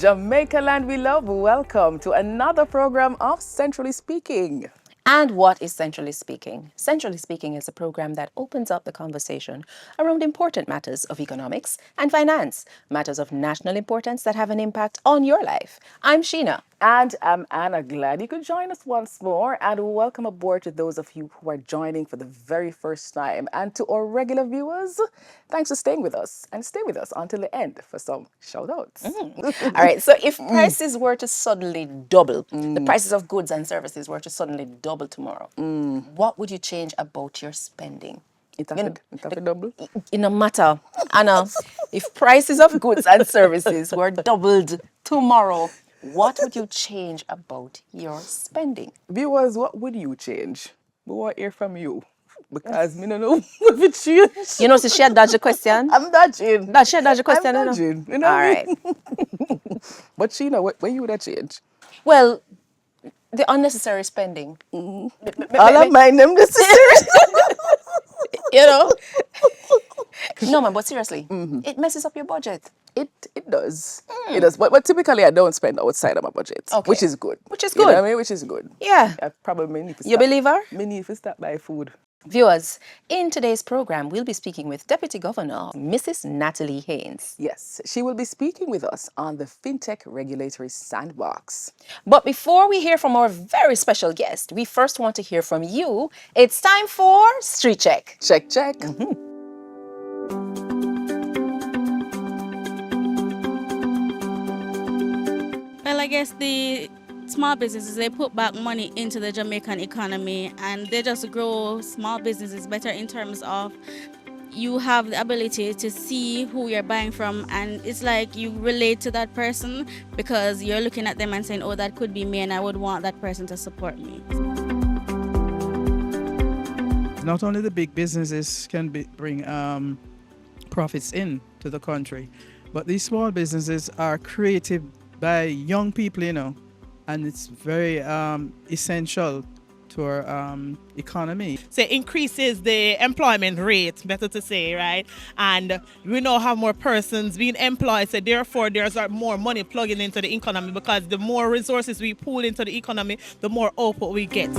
Jamaica land we love, welcome to another program of Centrally Speaking. And what is Centrally Speaking? Centrally Speaking is a program that opens up the conversation around important matters of economics and finance, matters of national importance that have an impact on your life. I'm Sheena. And I'm Anna. Glad you could join us once more, and welcome aboard to those of you who are joining for the very first time. And to our regular viewers, thanks for staying with us, and stay with us until the end for some shout outs. All right, so if prices were to suddenly double, the prices of goods and services were to suddenly double tomorrow, what would you change about your spending? It have to double. In a matter, Anna, if prices of goods and services were doubled tomorrow, what would you change about your spending? Viewers, what would you change? We want to hear from you. Because me don't know what it change. You know, so she had dodged the question. I'm dodging. She had dodged the question, I'm you know? dodging. You know All what I right. mean? But Sheena, what you would have changed? Well, the unnecessary spending. All of mine, them necessary. You know? No, man, but seriously, it messes up your budget. It does. It does. But typically I don't spend outside of my budget. Okay. Which is good. Which is You know good. what I mean? Which is good. Yeah. I probably need to You believe her? Me need to stop buy food. Viewers, in today's program, we'll be speaking with Deputy Governor, Mrs. Natalie Haynes. Yes, she will be speaking with us on the Fintech Regulatory Sandbox. But before we hear from our very special guest, we first want to hear from you. It's time for Street Check. Check, check. Well, I guess the small businesses, they put back money into the Jamaican economy and they just grow small businesses better in terms of you have the ability to see who you're buying from, and it's like you relate to that person because you're looking at them and saying, oh, that could be me and I would want that person to support me. Not only the big businesses can bring profits in to the country, but these small businesses are created by young people, you know, and it's very essential to our economy. So it increases the employment rate, better to say, right? And we now have more persons being employed, so therefore there's more money plugging into the economy, because the more resources we pull into the economy, the more output we get.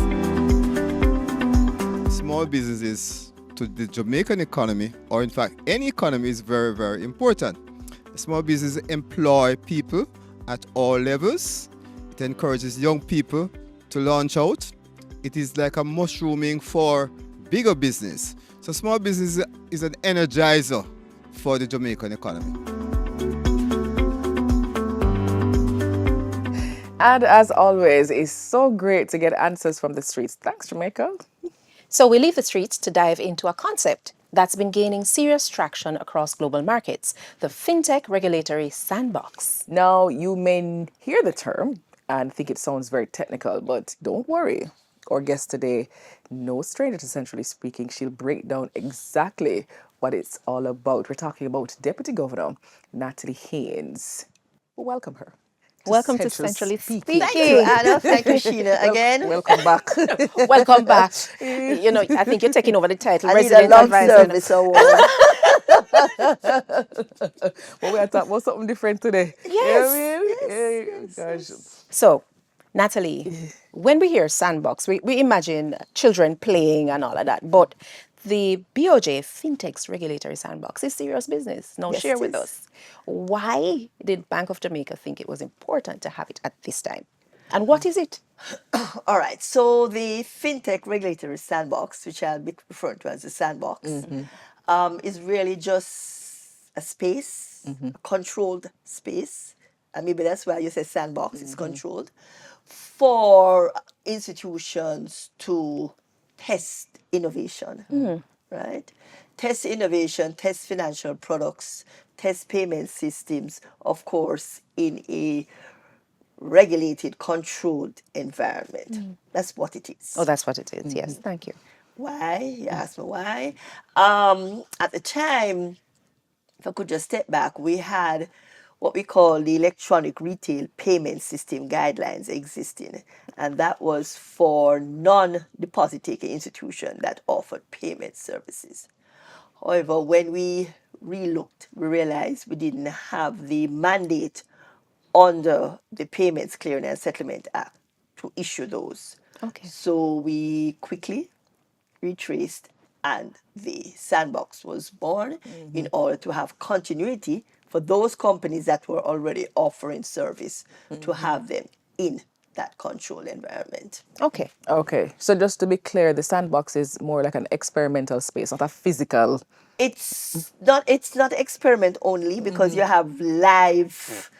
Small businesses to the Jamaican economy, or in fact any economy, is very, very important. Small businesses employ people at all levels. It encourages young people to launch out. It is like a mushrooming for bigger business. So small business is an energizer for the Jamaican economy. And as always, it's so great to get answers from the streets. Thanks, Jamaica. So we leave the streets to dive into a concept that's been gaining serious traction across global markets, the Fintech Regulatory Sandbox. Now, you may hear the term and think it sounds very technical, but don't worry. Our guest today, no stranger to Centrally Speaking, she'll break down exactly what it's all about. We're talking about Deputy Governor Natalie Haynes. Welcome her. Welcome to Centrally Speaking. Thank you, Anna. Thank you, Sheena, again. Welcome back. Welcome back. You know, I think you're taking over the title. I need a long service award. Well, we are talking about something different today. Yes. Gosh. So, Natalie, when we hear sandbox, we imagine children playing and all of that. But the BOJ Fintech's Regulatory Sandbox is serious business. Now, Yes, share it with is. us, why did Bank of Jamaica think it was important to have it at this time? And what is it? All right, so the Fintech Regulatory Sandbox, which I'll be referring to as the sandbox, is really just a space, a controlled space, and maybe that's why you say sandbox, it's controlled, for institutions to test innovation, right? Test innovation, test financial products, test payment systems, of course, in a regulated, controlled environment. That's what it is. Oh, that's what it is. Yes, thank you. Why? You ask me why. At the time, if I could just step back, we had what we call the electronic retail payment system guidelines existing, and that was for non-deposit taking institutions that offered payment services. However, when we relooked, we realized we didn't have the mandate under the Payments Clearing and Settlement Act to issue those. Okay. So we quickly retraced, and the sandbox was born in order to have continuity for those companies that were already offering service to have them in that controlled environment. Okay. Okay, so just to be clear, the sandbox is more like an experimental space, not a physical. It's not experiment only because you have live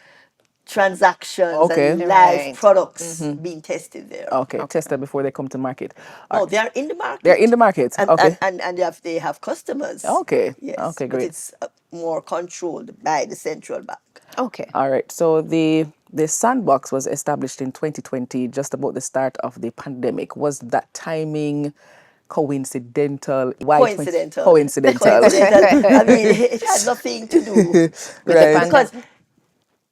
transactions Okay. and live Right. products being tested there. Okay, tested before they come to market. No, they are in the market. They're in the market. And, Okay. and they have customers. Okay. Yes. Okay, But great. it's more controlled by the central bank. Okay. All right. So the sandbox was established in 2020, just about the start of the pandemic. Was that timing coincidental? Why Coincidental. Coincidental. I mean, it had nothing to do with Right. because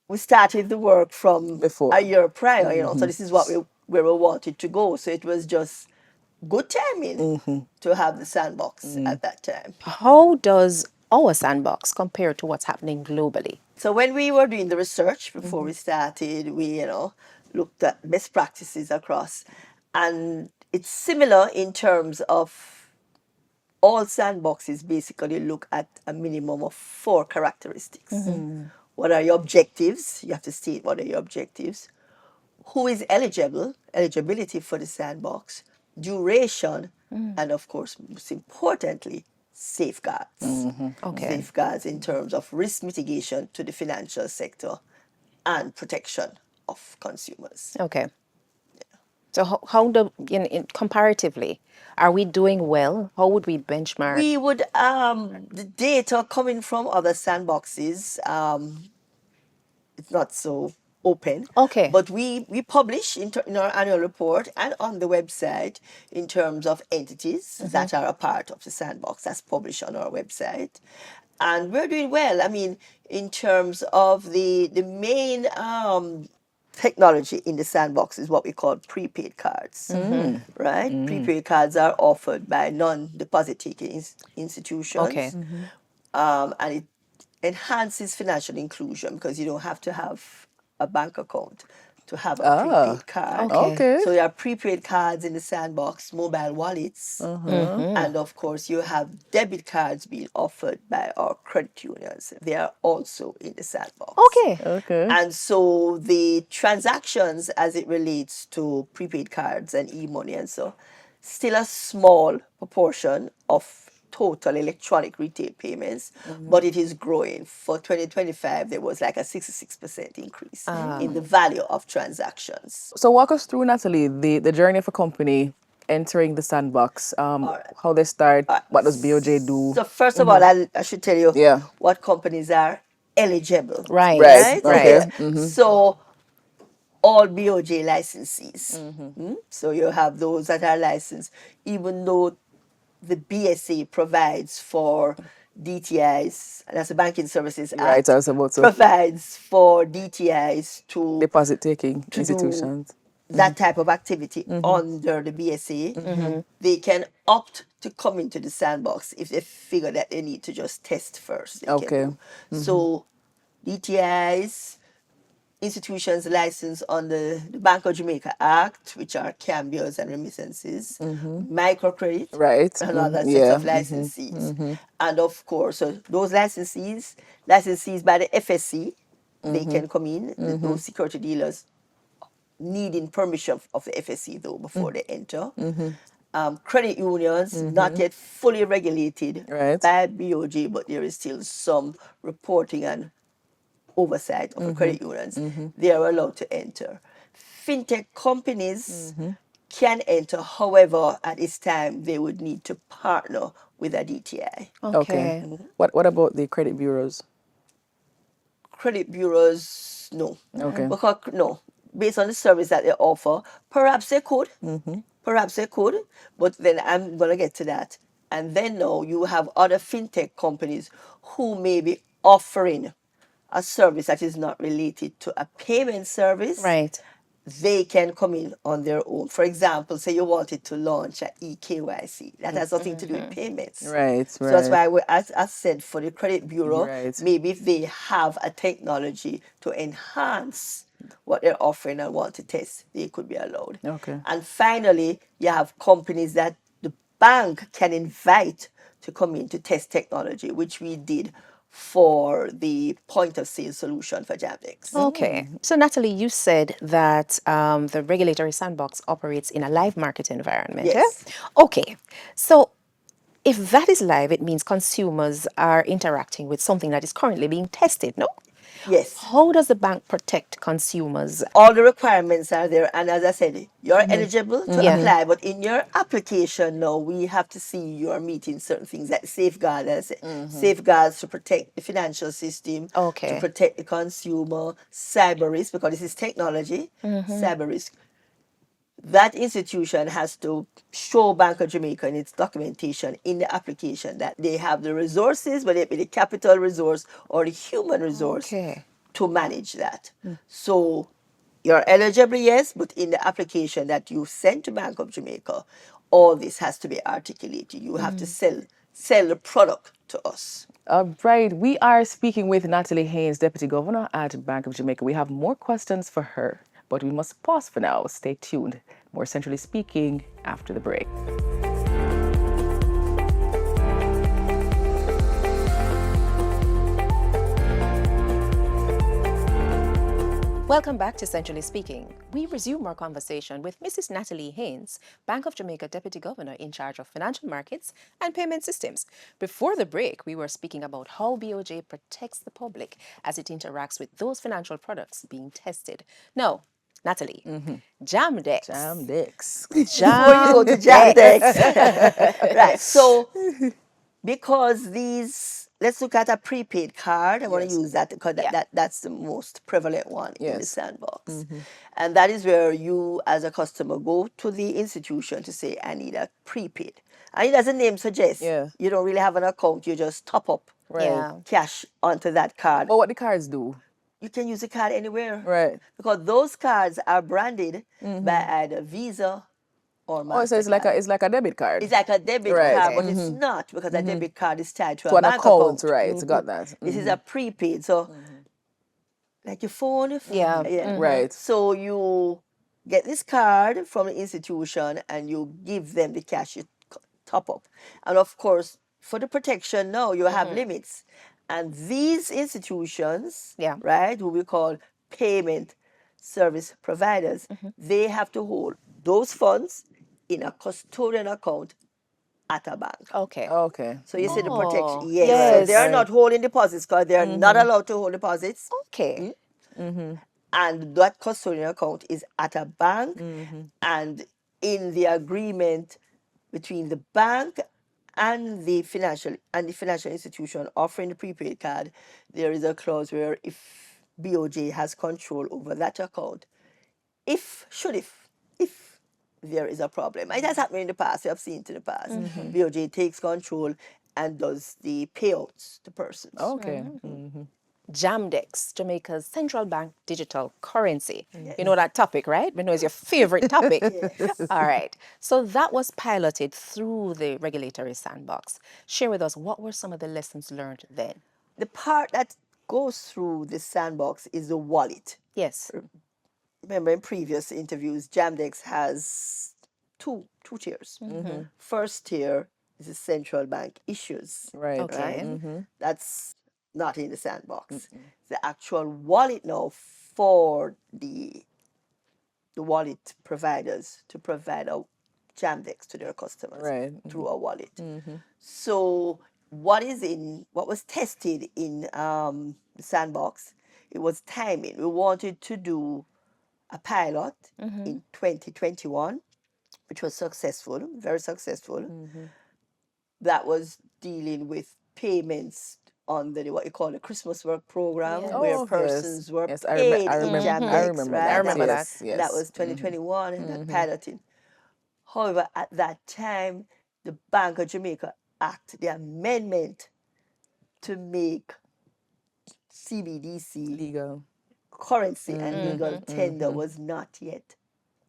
we started the work from Before. a year prior, so this is where we wanted to go. So it was just good timing to have the sandbox at that time. How does our sandbox compare to what's happening globally? So when we were doing the research before we started, we looked at best practices across, and it's similar in terms of all sandboxes basically look at a minimum of 4 characteristics. What are your objectives? You have to state what are your objectives. Who is eligibility for the sandbox, duration, and of course, most importantly, safeguards. Okay. Safeguards in terms of risk mitigation to the financial sector and protection of consumers. Okay. So comparatively, are we doing well? How would we benchmark? We would the data coming from other sandboxes, it's not so open. Okay. But we publish in our annual report and on the website in terms of entities that are a part of the sandbox. That's published on our website. And we're doing well. I mean, in terms of the main technology in the sandbox is what we call prepaid cards, right? Prepaid cards are offered by non-deposit taking institutions. Okay. And it enhances financial inclusion because you don't have to have a bank account to have a prepaid card. Okay. So there are prepaid cards in the sandbox, mobile wallets, and of course you have debit cards being offered by our credit unions. They are also in the sandbox. Okay. Okay. And so the transactions as it relates to prepaid cards and e-money and so, still a small proportion of total electronic retail payments, but it is growing. For 2025, there was like a 66% increase in the value of transactions. So walk us through, Natalie, the journey of a company entering the sandbox. How they start. What does BOJ do? So first of all, I should tell you Yeah. what companies are eligible. Right. Right. Okay. So all BOJ licensees. So you have those that are licensed, even though the BSA provides for DTIs, and that's the Banking Services Act, Right, I was about to. provides for DTIs to Deposit taking do institutions. that type of activity under the BSA. They can opt to come into the sandbox if they figure that they need to just test first. They Okay. can do. So DTIs, institutions licensed under the Bank of Jamaica Act, which are cambios and remittances, microcredit, Right. another set Yeah. of licensees. And of course, those licensees by the FSC, they can come in. Those security dealers needing permission of the FSC though before they enter. Credit unions, not yet fully regulated Right. by BOJ, but there is still some reporting and oversight of the credit unions. They are allowed to enter. Fintech companies can enter, however, at this time they would need to partner with a DTI. Okay. What about the credit bureaus? Credit bureaus, no. Okay. Because, no, based on the service that they offer, perhaps they could. Perhaps they could, but then I'm going to get to that. And then now you have other fintech companies who may be offering a service that is not related to a payment service. Right. they can come in on their own. For example, say you wanted to launch a eKYC. That has nothing to do with payments. Right, So that's right. why, as I said, for the credit bureau, Right. maybe if they have a technology to enhance what they're offering and want to test, they could be allowed. Okay. And finally, you have companies that the bank can invite to come in to test technology, which we did for the point of sale solution for Jamdex. Okay. So, Natalie, you said that the regulatory sandbox operates in a live market environment. Yes. Okay. So, if that is live, it means consumers are interacting with something that is currently being tested, no? Yes. How does the bank protect consumers? All the requirements are there, and as I said, you're eligible to Yeah. apply, but in your application now, we have to see you're meeting certain things like safeguards to protect the financial system, to Okay. protect the consumer, cyber risk, because this is technology, cyber risk. That institution has to show Bank of Jamaica in its documentation in the application that they have the resources, whether it be the capital resource or the human resource, Okay. to manage that. So you're eligible, yes, but in the application that you send to Bank of Jamaica, all this has to be articulated. You have to sell the product to us. All right, we are speaking with Natalie Haynes, Deputy Governor at Bank of Jamaica. We have more questions for her, but we must pause for now. Stay tuned. More centrally speaking after the break. Welcome back to Centrally Speaking. We resume our conversation with Mrs. Natalie Haynes, Bank of Jamaica Deputy Governor in charge of financial markets and payment systems. Before the break, we were speaking about how BOJ protects the public as it interacts with those financial products being tested. Now, Natalie, Jamdex. Jamdex. Before you go to Jamdex. Right. So because these, let's look at a prepaid card. I want to use that because that's the most prevalent one in the Yes. sandbox. And that is where you, as a customer, go to the institution to say, I need a prepaid. And as the name suggests, Yeah. you don't really have an account, you just top up Right. Yeah. cash onto that card. But what the cards do? You can use the card anywhere. Right. Because those cards are branded by either Visa or MasterCard. Oh, so it's like a debit card. It's like a debit Right. card, but it's not, because a debit card is tied to To a an bank account, account. right? Got that. This is a prepaid, so like your phone. Yeah. Right. So you get this card from the institution and you give them the cash you top up. And of course, for the protection now, you have limits. And these institutions, Yeah. right, who we call payment service providers, they have to hold those funds in a custodian account at a bank. Okay. Okay. So you see the protection. Oh, Yes. yes. So they are Right. not holding deposits because they are not allowed to hold deposits. Okay. And that custodian account is at a bank. And in the agreement between the bank and the financial institution offering the prepaid card, there is a clause where if BOJ has control over that account, if there is a problem. It has happened in the past. We have seen it in the past. BOJ takes control and does the payouts to persons. Okay. Jamdex, Jamaica's central bank digital currency. You know that topic, right? We know it's your favorite topic. All right. So that was piloted through the regulatory sandbox. Share with us, what were some of the lessons learned then? The part that goes through the sandbox is the wallet. Yes. Remember, in previous interviews, Jamdex has two tiers. First tier is the central bank issues. Right. Okay. That's not in the sandbox. The actual wallet now for the wallet providers to provide a Jamdex to their customers through a wallet. So what was tested in the sandbox, it was timing. We wanted to do a pilot in 2021, which was successful, very successful. That was dealing with payments on what you call the Christmas work program, where Oh, persons were yes, paid I in remember. Jamdex, I remember right? that. I remember that. Yes, yes. That was 2021 and that piloting. However, at that time, the Bank of Jamaica Act, the amendment to make CBDC Legal. currency and legal tender was not yet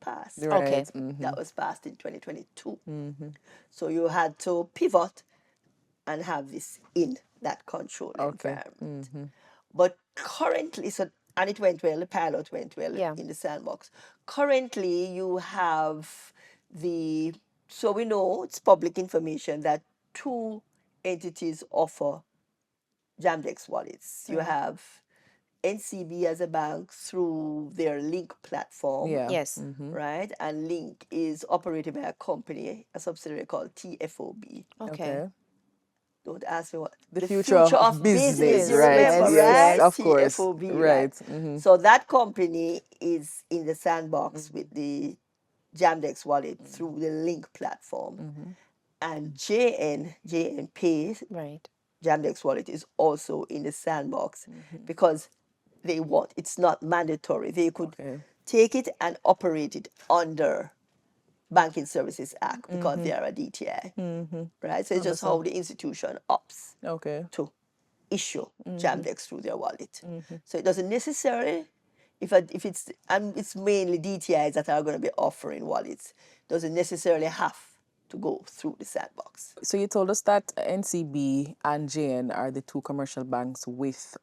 passed. Okay. Right. That was passed in 2022. So you had to pivot and have this in that controlled Okay. environment. But currently, and it went well, the pilot went well Yeah. in the sandbox. Currently, you have so we know it's public information that two entities offer Jamdex wallets. You have NCB as a bank through their Link platform, Yeah. Yes. right? And Link is operated by a company, a subsidiary called TFOB. Okay. Don't ask me what. The future of business, you right? remember, Yes, right? of course. TFOB, Right. right? So that company is in the sandbox with the Jamdex wallet through the Link platform. And JN Pay, Right. Jamdex wallet, is also in the sandbox because it's not mandatory. They could take it and operate it under Banking Services Act because they are a DTI, right? So it's just how the institution opts Okay. to issue Jamdex through their wallet. So it doesn't necessarily, it's mainly DTIs that are going to be offering wallets, doesn't necessarily have to go through the sandbox. So you told us that NCB and JN are the two commercial banks with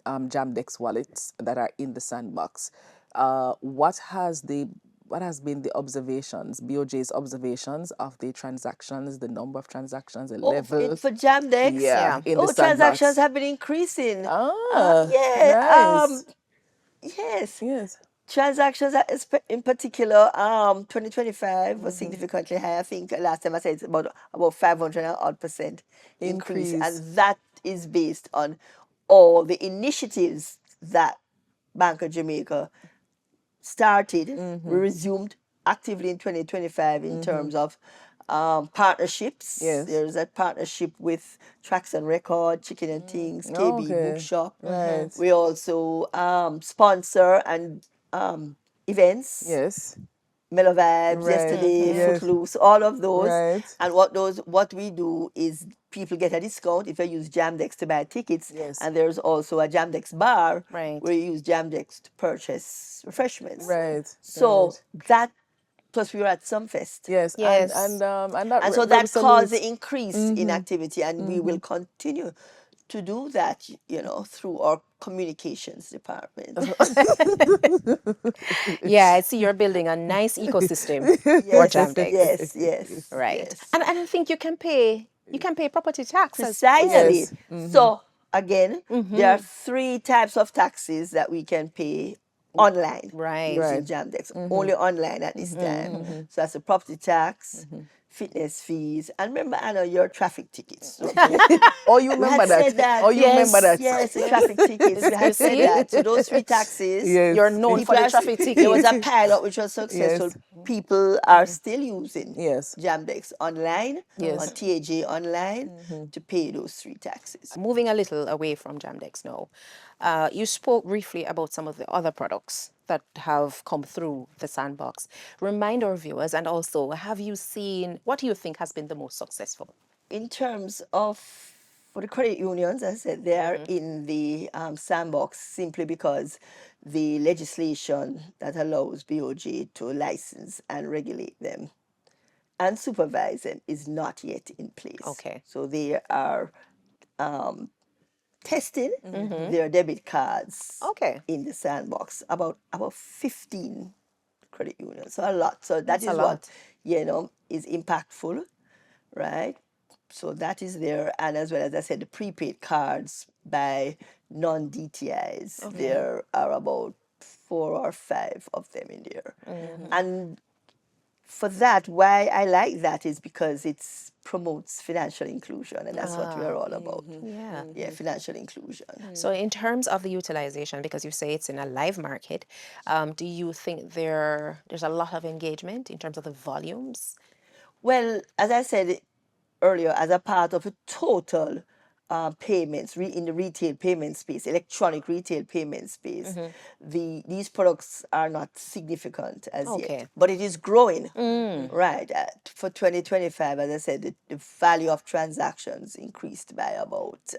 Jamdex wallets that are in the sandbox. What has been the observations, BOJ's observations of the transactions, the number of transactions, the level? For Jamdex, Yeah, in the transactions sandbox. have been increasing. Nice. Yes. Yes. Transactions in particular, 2025 was significantly high. I think last time I said it's about 500 and odd % increase, and that is based on all the initiatives that Bank of Jamaica started, resumed actively in 2025 in terms of partnerships. Yes. There's a partnership with Tracks and Record, Chicken and Things, KB Okay. Bookshop. Right. We also sponsor and events. Yes. Mellow Vibes, Right. yesterday, Yes. Footloose, all of those. Right. And what we do is people get a discount if they use Jamdex to buy tickets. Yes. And there's also a Jamdex bar Right. where you use Jamdex to purchase refreshments. Right. So right. that, plus we were at Sumfest. Yes. Yes. And And so that caused the increase in activity, and we will continue to do that, through our communications department. Yeah, I see you're building a nice ecosystem for Jamdex. Yes. Right. Yes. And I think you can pay property tax as Precisely. Yes. So again, there are 3 types of taxes that we can pay online Right. using Right. Jamdex. Only online at this time. So that's the property tax, fitness fees, and remember, Anna, your traffic tickets. Oh, you We remember had that? said that. Oh, you remember that? Yes, the traffic tickets. We had said that. So those 3 taxes. Yes. You're known for the traffic ticket. There was a pilot which was successful. Yes. People are still using Yes. Jamdex online, Yes. on TAJ online, to pay those 3 taxes. Moving a little away from Jamdex now, you spoke briefly about some of the other products that have come through the sandbox. Remind our viewers, and also, what do you think has been the most successful? In terms of, for the credit unions, as I said, they are in the sandbox simply because the legislation that allows BOJ to license and regulate them and supervise them is not yet in place. Okay. So they are testing their debit cards Okay. in the sandbox. About 15 credit unions, so a lot. So That's a what lot. is impactful, right? So that is there, and as well as I said, the prepaid cards by non-DTIs. There are about 4 or 5 of them in there, and for that, why I like that is because it promotes financial inclusion, and that's what we are all about. Yeah. Financial inclusion. So in terms of the utilization, because you say it's in a live market, do you think there's a lot of engagement in terms of the volumes? Well, as I said earlier, as a part of a total payments in the retail payment space, electronic retail payment space, these products are not significant as Okay. yet, but it is growing. Right. For 2025, as I said, the value of transactions increased by about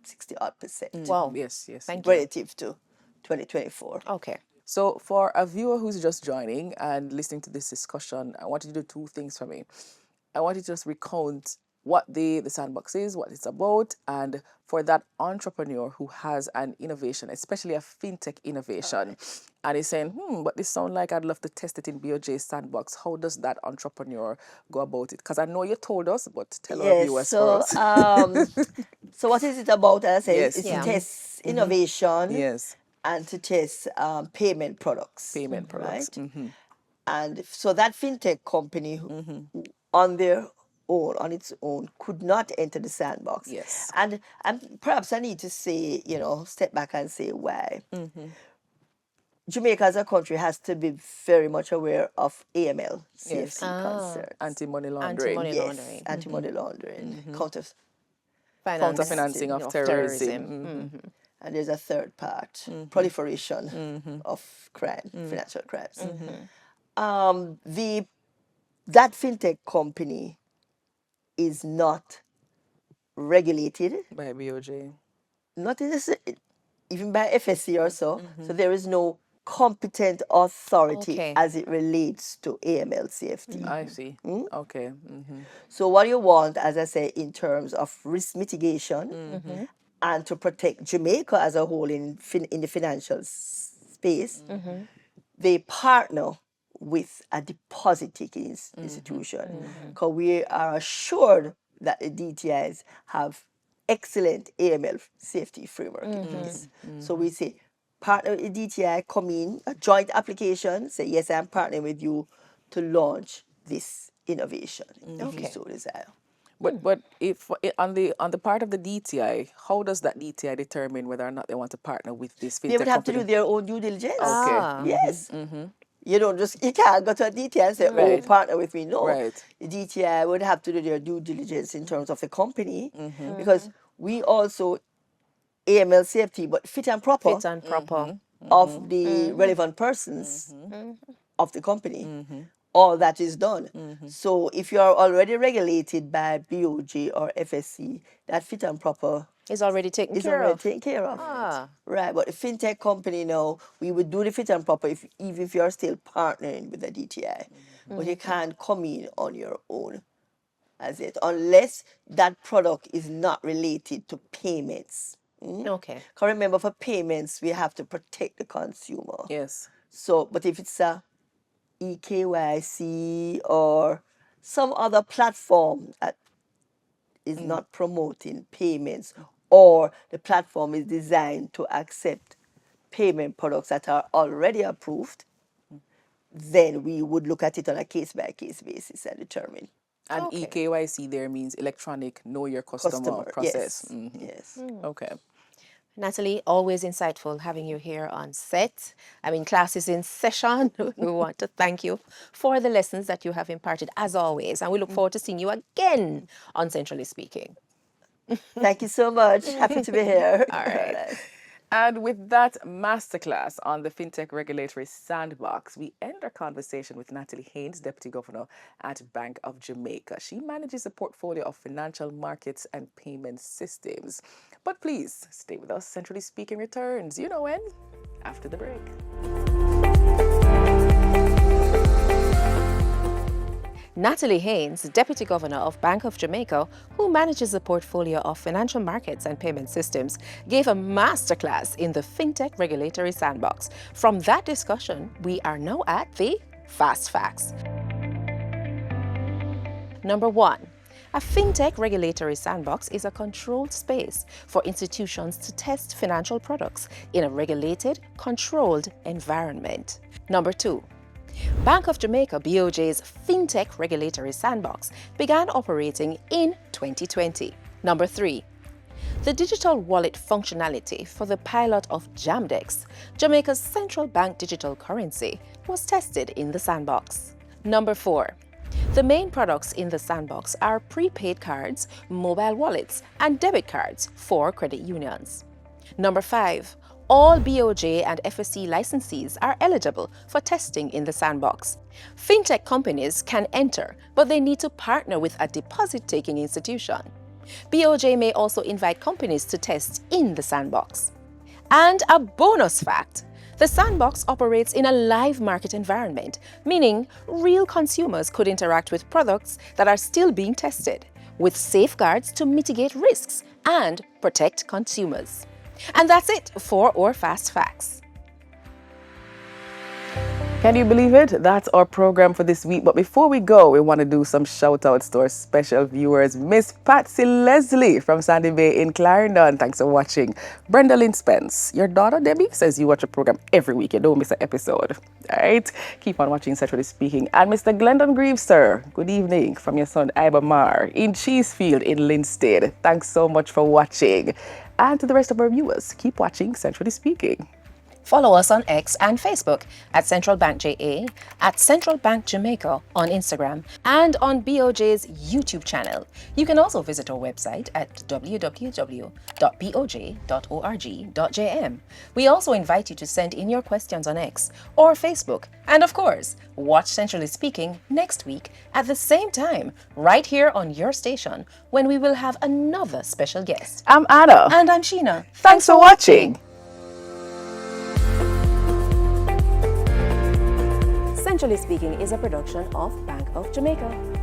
60 odd %. Wow. Yes. Yes. Thank you. Relative to 2024. Okay. So for a viewer who's just joining and listening to this discussion, I want you to do two things for me. I want you to just recount what the sandbox is, what it's about, and for that entrepreneur who has an innovation, especially a fintech innovation, and is saying, but this sounds like I'd love to test it in BOJ sandbox. How does that entrepreneur go about it? Because I know you told us, but tell our Yes, viewers for so us. so what is it about? As I say, Yes. is Yeah. to test innovation Yes. and to test payment products. Payment products. Right? And so that fintech company on their own, on its own, could not enter the sandbox. Yes. And perhaps I need to say, step back and say why. Jamaica as a country has to be very much aware of AML, Yes. CFC concerns. Anti-money laundering. Anti-money Yes, laundering. anti-money laundering, Counter financing of terrorism. and there's a third part, proliferation of crime, financial crimes. That fintech company is not regulated, By BOJ. not even by FSC or so. So there is no competent authority Okay. as it relates to AML CFT. I see. Okay. So what you want, as I say, in terms of risk mitigation and to protect Jamaica as a whole in the financial space, they partner with a deposit-taking institution, because we are assured that the DTIs have excellent AML safety framework in place. So we say, partner with DTI, come in, a joint application, say, yes, I'm partnering with you to launch this innovation, if you so desire. But if on the part of the DTI, how does that DTI determine whether or not they want to partner with this fintech They would have company? to do their own due diligence. Okay. Yes. You can't go to a DTI and say, Right. oh, partner with me. No. Right. The DTI would have to do their due diligence in terms of the company, because we also AML safety, but fit and proper Fit and proper. of the relevant persons of the company. All that is done. So if you are already regulated by BOJ or FSC, that fit and proper Is already taken is care already of. taken care of. Ah. Right, but a fintech company now, we would do the fit and proper even if you're still partnering with the DTI. But you can't come in on your own as it, unless that product is not related to payments. Okay. Because remember, for payments, we have to protect the consumer. Yes. So, but if it's a EKYC or some other platform that is not promoting payments, or the platform is designed to accept payment products that are already approved, then we would look at it on a case-by-case basis and determine. And Okay. EKYC there means electronic know your customer process. Yes. Okay. Natalie, always insightful having you here on set. Class is in session. We want to thank you for the lessons that you have imparted, as always. And we look forward to seeing you again on Centrally Speaking. Thank you so much. Happy to be here. All right. And with that masterclass on the Fintech Regulatory Sandbox, we end our conversation with Natalie Haynes, Deputy Governor at Bank of Jamaica. She manages a portfolio of financial markets and payment systems. But please stay with us. Centrally Speaking returns, you know when? After the break. Natalie Haynes, Deputy Governor of Bank of Jamaica, who manages a portfolio of financial markets and payment systems, gave a masterclass in the Fintech Regulatory Sandbox. From that discussion, we are now at the Fast Facts. Number 1. A fintech regulatory sandbox is a controlled space for institutions to test financial products in a regulated, controlled environment. Number 2. Bank of Jamaica BOJ's Fintech Regulatory Sandbox began operating in 2020. Number 3. The digital wallet functionality for the pilot of Jamdex, Jamaica's central bank digital currency, was tested in the sandbox. Number 4. The main products in the sandbox are prepaid cards, mobile wallets, and debit cards for credit unions. Number 5. All BOJ and FSC licensees are eligible for testing in the sandbox. Fintech companies can enter, but they need to partner with a deposit-taking institution. BOJ may also invite companies to test in the sandbox. And a bonus fact. The sandbox operates in a live market environment, meaning real consumers could interact with products that are still being tested, with safeguards to mitigate risks and protect consumers. And that's it for our Fast Facts. Can you believe it? That's our program for this week. But before we go, we want to do some shout outs to our special viewers. Miss Patsy Leslie from Sandy Bay in Clarendon. Thanks for watching. Brenda Lynn Spence, your daughter Debbie says you watch a program every week. You don't miss an episode. All right. Keep on watching Centrally Speaking. And Mr. Glendon Greaves, sir, good evening from your son Iba Mar in Cheesefield in Linstead. Thanks so much for watching. And to the rest of our viewers, keep watching Centrally Speaking. Follow us on X and Facebook at Central Bank JA, at Central Bank Jamaica on Instagram, and on BOJ's YouTube channel. You can also visit our website at www.boj.org.jm. We also invite you to send in your questions on X or Facebook. And of course, watch Centrally Speaking next week at the same time, right here on your station, when we will have another special guest. I'm Anna. And I'm Sheena. Thanks for watching. Centrally Speaking is a production of Bank of Jamaica.